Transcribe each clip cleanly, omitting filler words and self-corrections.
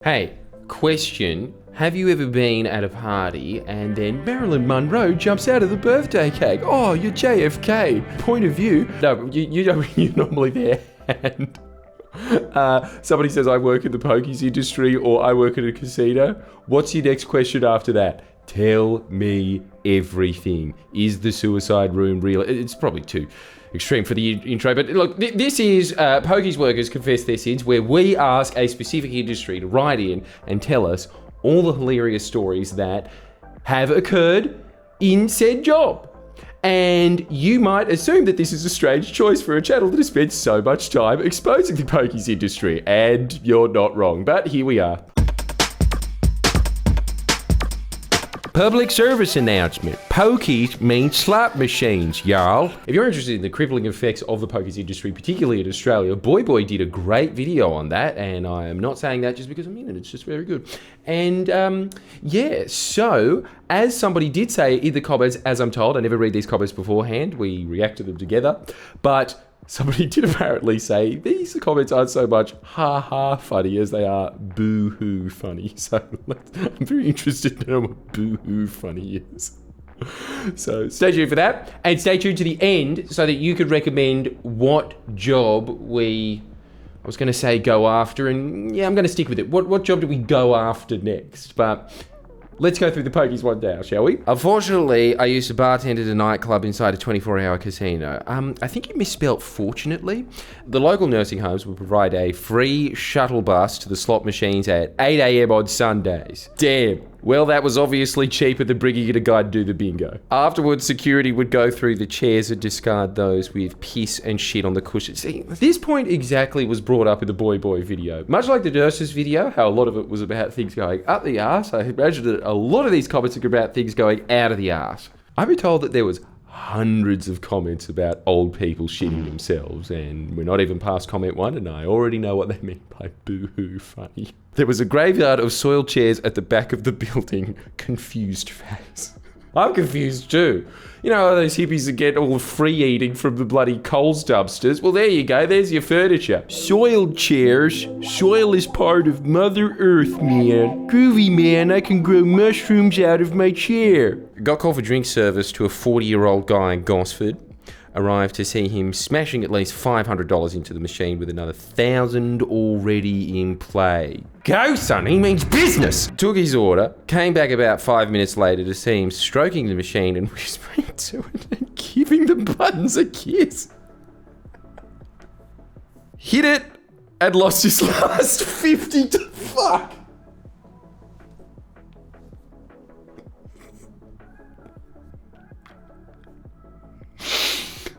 Hey, question. Have you ever been at a party and then Marilyn Monroe jumps out of the birthday cake? Oh, you're JFK. Point of view. No, you're normally there and somebody says, I work in the pokies industry or I work at a casino. What's your next question after that? Tell me everything. Is the suicide room real? It's probably too extreme for the intro, but look, this is Pokies Workers Confess Their Sins, where we ask a specific industry to write in and tell us all the hilarious stories that have occurred in said job. And you might assume that this is a strange choice for a channel that has spent so much time exposing the pokies industry, and you're not wrong, but here we are. Public service announcement. Pokies means slot machines, y'all. If you're interested in the crippling effects of the pokies industry, particularly in Australia, Boy did a great video on that, and I am not saying that just because I'm in it, it's just very good. And yeah, so as somebody did say in the comments, as I'm told, I never read these comments beforehand, we react to them together, but somebody did apparently say these comments aren't so much ha-ha funny as they are boo-hoo funny. So I'm very interested to know what boo-hoo funny is. So stay tuned for that. And stay tuned to the end so that you could recommend what job I was going to say go after. And yeah, I'm going to stick with it. What job do we go after next? But let's go through the pokies one now, shall we? Unfortunately, I used to bartend at a nightclub inside a 24-hour casino. I think you misspelt fortunately. The local nursing homes would provide a free shuttle bus to the slot machines at 8 a.m. on Sundays. Damn. Well, that was obviously cheaper than bringing in a guy to do the bingo. Afterwards, security would go through the chairs and discard those with piss and shit on the cushion. See, this point exactly was brought up in the Boy video. Much like the nurses video, how a lot of it was about things going up the arse, I imagine that a lot of these comments are about things going out of the arse. I've been told that there was hundreds of comments about old people shitting themselves, and we're not even past comment one, and I already know what they mean by boo-hoo funny. There was a graveyard of soiled chairs at the back of the building. Confused face. I'm confused too. You know, those hippies that get all free eating from the bloody Coles dumpsters? Well, there you go. There's your furniture. Soiled chairs. Soil is part of Mother Earth, man. Groovy, man. I can grow mushrooms out of my chair. Got called for drink service to a 40-year-old guy in Gosford. Arrived to see him smashing at least $500 into the machine with another $1,000 already in play. Go, son, he means business! Took his order, came back about 5 minutes later to see him stroking the machine and whispering to it and giving the buttons a kiss. Hit it and lost his last 50 to fuck.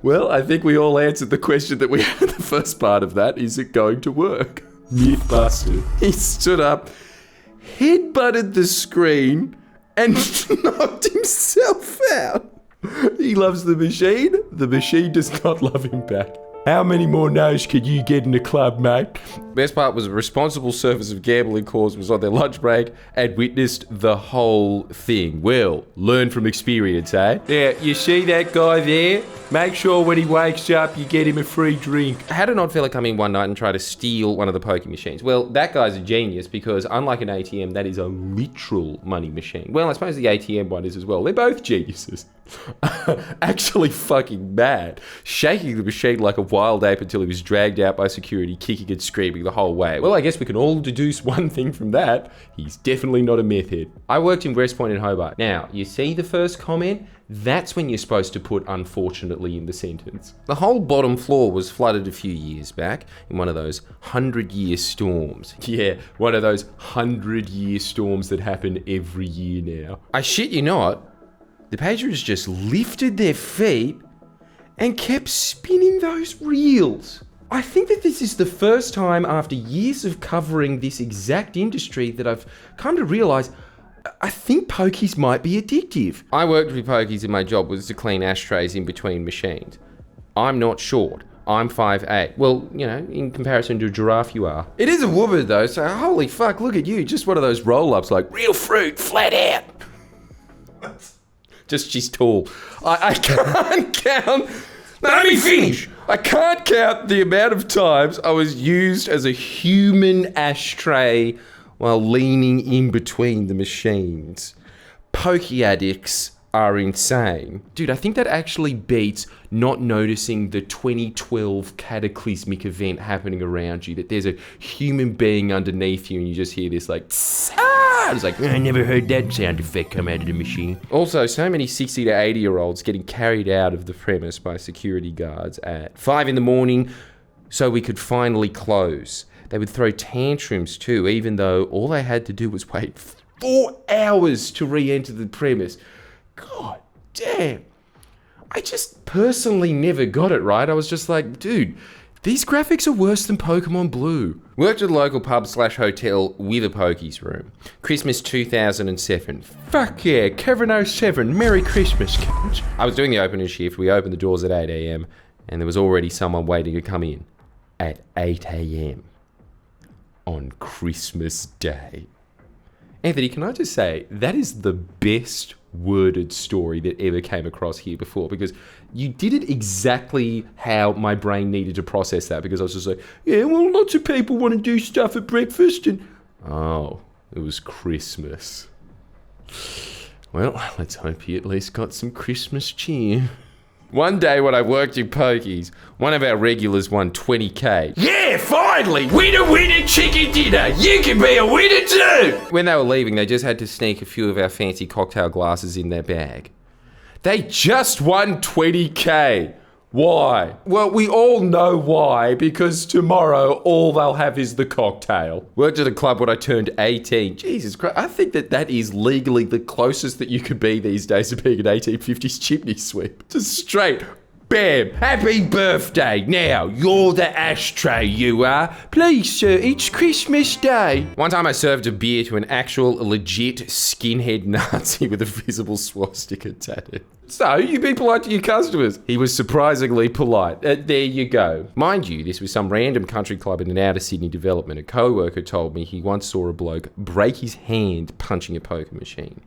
Well, I think we all answered the question that we had the first part of that. Is it going to work? Myth busted. He stood up, head-butted the screen, and knocked himself out. He loves the machine does not love him back. How many more no's could you get in a club, mate? Best part was a responsible service of gambling calls was on their lunch break and witnessed the whole thing. Well, learn from experience, eh? Yeah, you see that guy there? Make sure when he wakes up, you get him a free drink. I had an odd fella come in one night and try to steal one of the poker machines. Well, that guy's a genius because unlike an ATM, that is a literal money machine. Well, I suppose the ATM one is as well. They're both geniuses. Actually fucking mad, shaking the machine like a wild ape until he was dragged out by security, kicking and screaming the whole way. Well, I guess we can all deduce one thing from that. He's definitely not a meth head. I worked in West Point in Hobart. Now, you see the first comment? That's when you're supposed to put unfortunately in the sentence. The whole bottom floor was flooded a few years back in one of those 100-year storms. Yeah, one of those 100-year storms that happen every year now. I shit you not, the patrons just lifted their feet and kept spinning those reels. I think that this is the first time after years of covering this exact industry that I've come to realize I think pokies might be addictive. I worked with pokies and my job was to clean ashtrays in between machines. I'm not short. I'm 5'8". Well, you know, in comparison to a giraffe you are. It is a woman though, so holy fuck, look at you. Just one of those roll-ups like real fruit, flat out. Just she's tall. I can't count. Let me finish. I can't count the amount of times I was used as a human ashtray while leaning in between the machines. Pokey addicts are insane. Dude, I think that actually beats not noticing the 2012 cataclysmic event happening around you, that there's a human being underneath you and you just hear this like, ah! It's like, I never heard that sound effect come out of the machine. Also, so many 60 to 80-year-olds getting carried out of the premise by security guards at 5 in the morning so we could finally close. They would throw tantrums too, even though all they had to do was wait 4 hours to re-enter the premise. God damn. I just personally never got it right. I was just like, dude, these graphics are worse than Pokemon Blue. Worked at a local pub/hotel with a pokies room. Christmas 2007. Fuck yeah, Kevin 07. Merry Christmas, kids. I was doing the opening shift. We opened the doors at 8 a.m. and there was already someone waiting to come in at 8 a.m. on Christmas Day. Anthony, can I just say, that is the best worded story that ever came across here before, because you did it exactly how my brain needed to process that, because I was just like, yeah, well, lots of people want to do stuff at breakfast, and oh, it was Christmas. Well, let's hope he at least got some Christmas cheer. One day when I worked in pokies, one of our regulars won 20k. Yeah, finally! Winner, chicken dinner! You can be a winner too! When they were leaving, they just had to sneak a few of our fancy cocktail glasses in their bag. They just won 20k! Why? Well, we all know why, because tomorrow all they'll have is the cocktail. Worked at a club when I turned 18. Jesus Christ, I think that is legally the closest that you could be these days to being an 1850s chimney sweep. Just straight, bam, happy birthday. Now, you're the ashtray, you are. Please, sir, it's Christmas Day. One time I served a beer to an actual legit skinhead Nazi with a visible swastika tattoo. So, you be polite to your customers. He was surprisingly polite. There you go. Mind you, this was some random country club in an outer Sydney development. A co-worker told me he once saw a bloke break his hand punching a poker machine.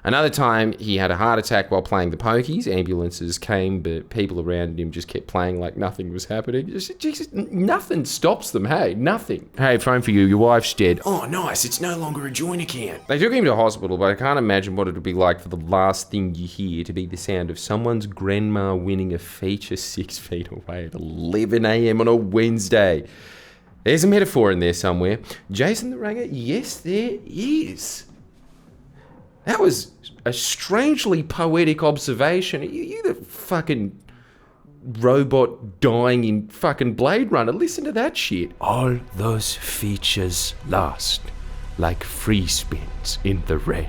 Another time, he had a heart attack while playing the pokies. Ambulances came, but people around him just kept playing like nothing was happening. Just nothing stops them, hey, nothing. Hey, phone for you, your wife's dead. Oh, nice, it's no longer a joint account. They took him to hospital, but I can't imagine what it would be like for the last thing you hear to be the sound of someone's grandma winning a feature 6 feet away at 11 a.m. on a Wednesday. There's a metaphor in there somewhere. Jason the Ranger, yes, there is. That was a strangely poetic observation. You the fucking robot dying in fucking Blade Runner. Listen to that shit. All those features lost, like free spins in the rain.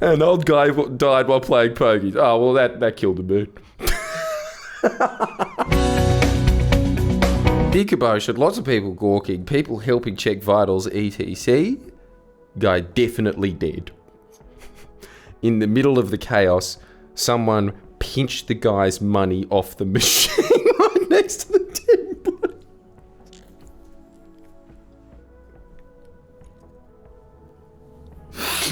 An old guy died while playing pokies. Oh, well, that killed the mood. Big commotion, lots of people gawking, people helping check vitals, etc. Guy definitely dead. In the middle of the chaos, someone pinched the guy's money off the machine right next to the dead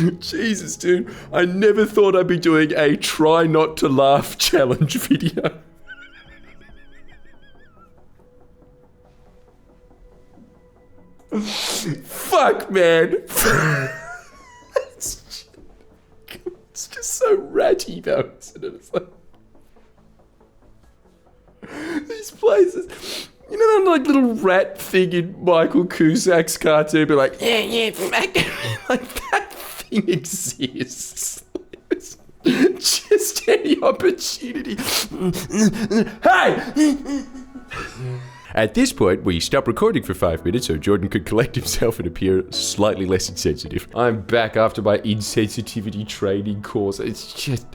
body. Jesus, dude. I never thought I'd be doing a try not to laugh challenge video. Fuck, man. It's just so ratty though, isn't it? It's like these places, you know that like little rat thing in Michael Cusack's cartoon, be like, yeah, fuck. Like that thing exists. It's just any opportunity. Hey! At this point, we stopped recording for 5 minutes so Jordan could collect himself and appear slightly less insensitive. I'm back after my insensitivity training course. It's just...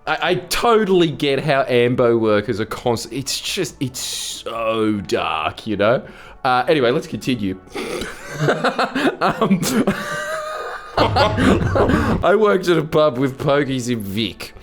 I totally get how AMBO workers are constant. It's so dark, you know? Anyway, let's continue. I worked at a pub with pokies in Vic.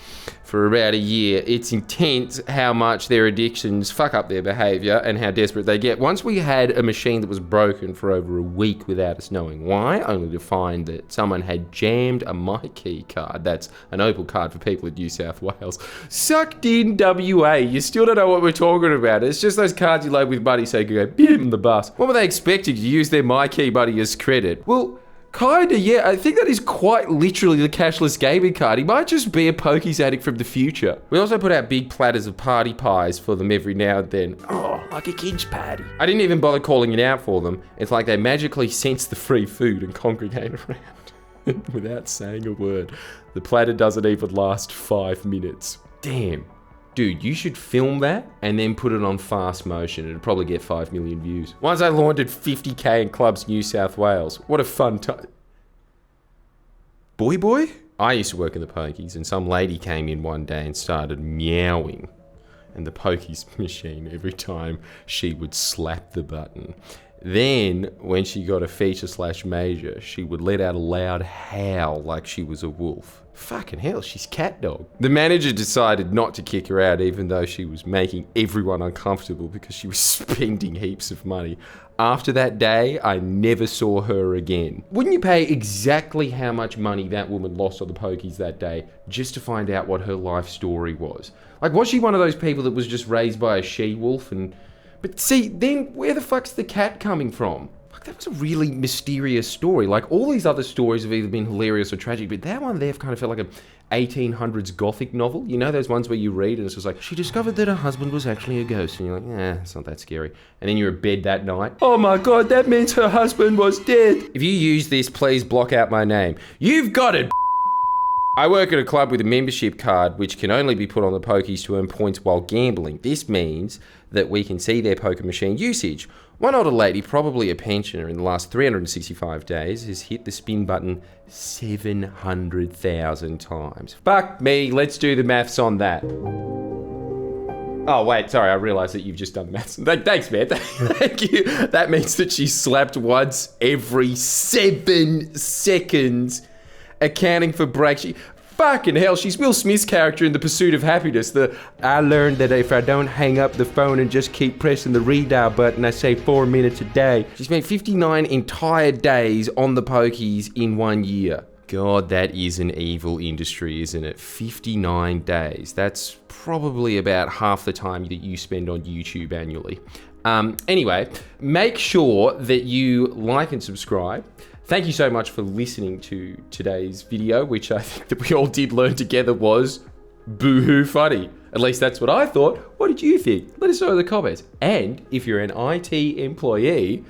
for about a year. It's intense how much their addictions fuck up their behavior and how desperate they get. Once we had a machine that was broken for over a week without us knowing why, only to find that someone had jammed a MyKey card, that's an Opal card for people in New South Wales, sucked in WA. You still don't know what we're talking about. It's just those cards you load with money so you can go bim on the bus. What were they expecting, to use their MyKey money as credit? Well, kinda, yeah. I think that is quite literally the cashless gaming card. He might just be a pokies addict from the future. We also put out big platters of party pies for them every now and then. Oh, like a kid's party. I didn't even bother calling it out for them. It's like they magically sense the free food and congregate around without saying a word. The platter doesn't even last 5 minutes. Damn. Dude, you should film that and then put it on fast motion. It'd probably get 5 million views. Once I laundered 50k in clubs New South Wales. What a fun time. Boy? I used to work in the pokies and some lady came in one day and started meowing and the pokies machine every time she would slap the button. Then, when she got a feature/major, she would let out a loud howl like she was a wolf. Fucking hell, she's cat dog. The manager decided not to kick her out even though she was making everyone uncomfortable because she was spending heaps of money. After that day, I never saw her again. Wouldn't you pay exactly how much money that woman lost on the pokies that day just to find out what her life story was? Like, was she one of those people that was just raised by a she-wolf and... But see, then where the fuck's the cat coming from? Like, that was a really mysterious story. Like, all these other stories have either been hilarious or tragic, but that one there kind of felt like a 1800s gothic novel. You know those ones where you read and it's just like, she discovered that her husband was actually a ghost. And you're like, it's not that scary. And then you're in bed that night. Oh my God, that means her husband was dead. If you use this, please block out my name. You've got it. I work at a club with a membership card which can only be put on the pokies to earn points while gambling. This means that we can see their poker machine usage. One older lady, probably a pensioner, in the last 365 days has hit the spin button 700,000 times. Fuck me, let's do the maths on that. Oh wait, sorry, I realised that you've just done the maths. Thanks, man. Thank you. That means that she slapped once every 7 seconds. Accounting for breaks. Fucking hell, she's Will Smith's character in The Pursuit of Happiness. I learned that if I don't hang up the phone and just keep pressing the redial button, I save 4 minutes a day. She spent 59 entire days on the pokies in 1 year. God, that is an evil industry, isn't it? 59 days. That's probably about half the time that you spend on YouTube annually. Anyway, make sure that you like and subscribe. Thank you so much for listening to today's video, which I think that we all did learn together was boohoo funny. At least that's what I thought. What did you think? Let us know in the comments. And if you're an IT employee,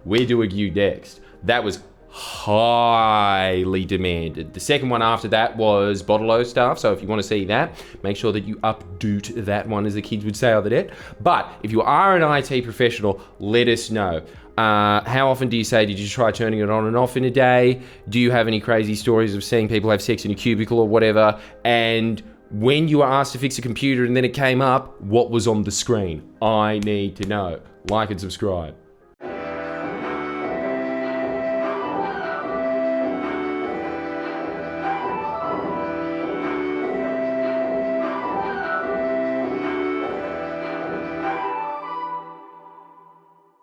we're doing you next. That was highly demanded. The second one after that was Bottle-O stuff. So if you want to see that, make sure that you updoot that one, as the kids would say on the net. But if you are an IT professional, let us know. How often do you say, did you try turning it on and off in a day? Do you have any crazy stories of seeing people have sex in a cubicle or whatever? And when you were asked to fix a computer and then it came up, what was on the screen? I need to know. Like and subscribe.